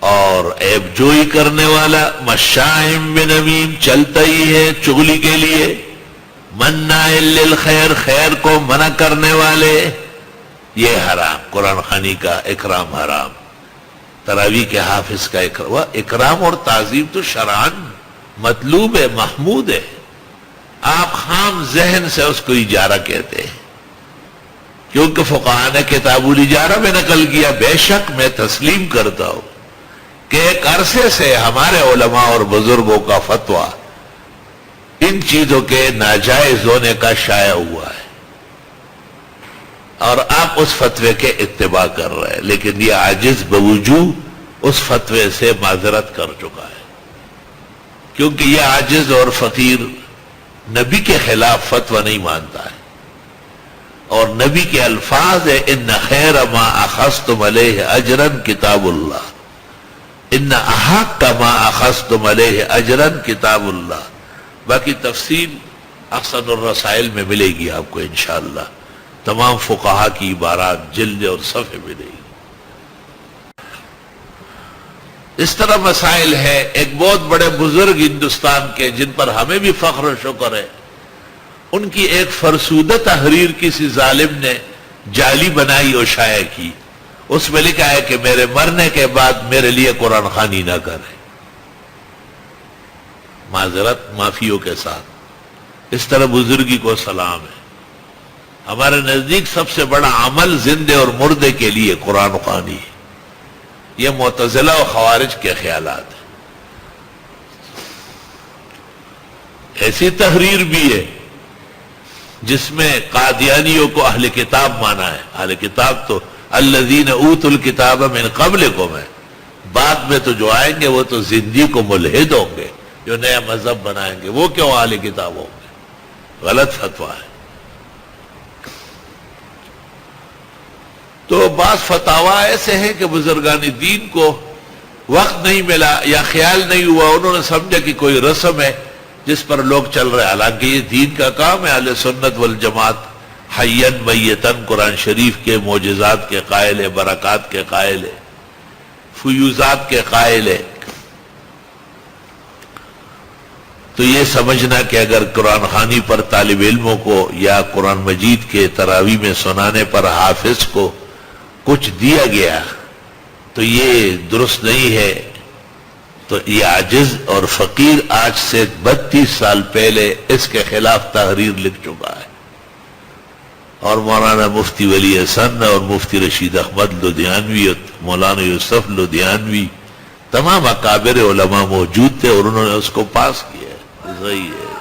اور عیب جوئی کرنے والا، مشاء بنمیم چلتا ہی ہے چغلی کے لیے، مناع للخیر خیر کو منع کرنے والے، یہ حرام، قرآن خوانی کا اکرام حرام، تراویح کے حافظ کا اکرام اور تعظیم تو شرعاً مطلوب ہے، محمود ہے، آپ خام ذہن سے اس کو اجارہ کہتے ہیں، کیونکہ فقہاء نے کتاب الاجارہ میں نقل کیا، بے شک میں تسلیم کرتا ہوں کہ ایک عرصے سے ہمارے علماء اور بزرگوں کا فتویٰ ان چیزوں کے ناجائز ہونے کا شائع ہوا ہے، اور آپ اس فتوے کے اتباع کر رہے ہیں، لیکن یہ عاجز بوجود اس فتوے سے معذرت کر چکا ہے، کیونکہ یہ عاجز اور فقیر نبی کے خلاف فتویٰ نہیں مانتا ہے، اور نبی کے الفاظ ہے ان خیر ما اخذتم علیہ اجرا کتاب اللہ، ان احق ما اخذتم علیہ اجرا کتاب اللہ۔ باقی تفصیل احسن الرسائل میں ملے گی آپ کو انشاءاللہ، تمام فقہا کی عبارات جلد اور صفحے ملے گی۔ اس طرح مسائل ہے، ایک بہت بڑے بزرگ ہندوستان کے جن پر ہمیں بھی فخر و شکر ہے، ان کی ایک فرسودہ تحریر کسی ظالم نے جعلی بنائی اور شائع کی، اس میں لکھا ہے کہ میرے مرنے کے بعد میرے لیے قرآن خوانی نہ کرے، معذرت معافیوں کے ساتھ، اس طرح بزرگی کو سلام ہے۔ ہمارے نزدیک سب سے بڑا عمل زندے اور مردے کے لیے قرآن خوانی ہے، یہ معتزلہ و خوارج کے خیالات ہیں۔ ایسی تحریر بھی ہے جس میں قادیانیوں کو اہل کتاب مانا ہے، اہل کتاب تو الذین اوتوا الکتاب من قبلکم ہے، بعد میں تو جو آئیں گے وہ تو زندیق و ملحد ہوں گے، جو نیا مذہب بنائیں گے، وہ کیوں اہل کتاب ہوں گے؟ غلط فتویٰ ہے۔ تو بعض فتاویٰ ایسے ہیں کہ بزرگان دین کو وقت نہیں ملا یا خیال نہیں ہوا، انہوں نے سمجھا کہ کوئی رسم ہے جس پر لوگ چل رہے ہیں، حالانکہ یہ دین کا کام ہے۔ اہل سنت والجماعت حیاً میتاً قرآن شریف کے معجزات کے قائل ہے، برکات کے قائل ہے، فیوزات کے قائل ہے۔ تو یہ سمجھنا کہ اگر قرآن خوانی پر طالب علموں کو یا قرآن مجید کے تراویح میں سنانے پر حافظ کو کچھ دیا گیا تو یہ درست نہیں ہے، تو یہ عاجز اور فقیر آج سے 32 سال پہلے اس کے خلاف تحریر لکھ چکا ہے، اور مولانا مفتی ولی حسن اور مفتی رشید احمد لدھیانوی اور مولانا یوسف لدھیانوی، تمام اکابر علماء موجود تھے اور انہوں نے اس کو پاس کیا ہے۔ صحیح ہے۔